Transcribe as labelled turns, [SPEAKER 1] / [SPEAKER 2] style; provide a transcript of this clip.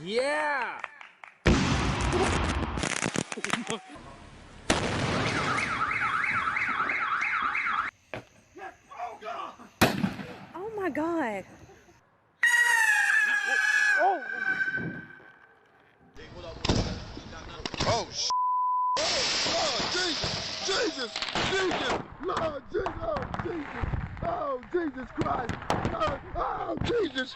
[SPEAKER 1] Yeah!
[SPEAKER 2] Oh my God.
[SPEAKER 1] Oh!
[SPEAKER 3] Oh, sh! Oh, Jesus! Jesus! Jesus! Lord Jesus! Oh, Jesus! Oh, Jesus Christ! Lord, oh, Jesus!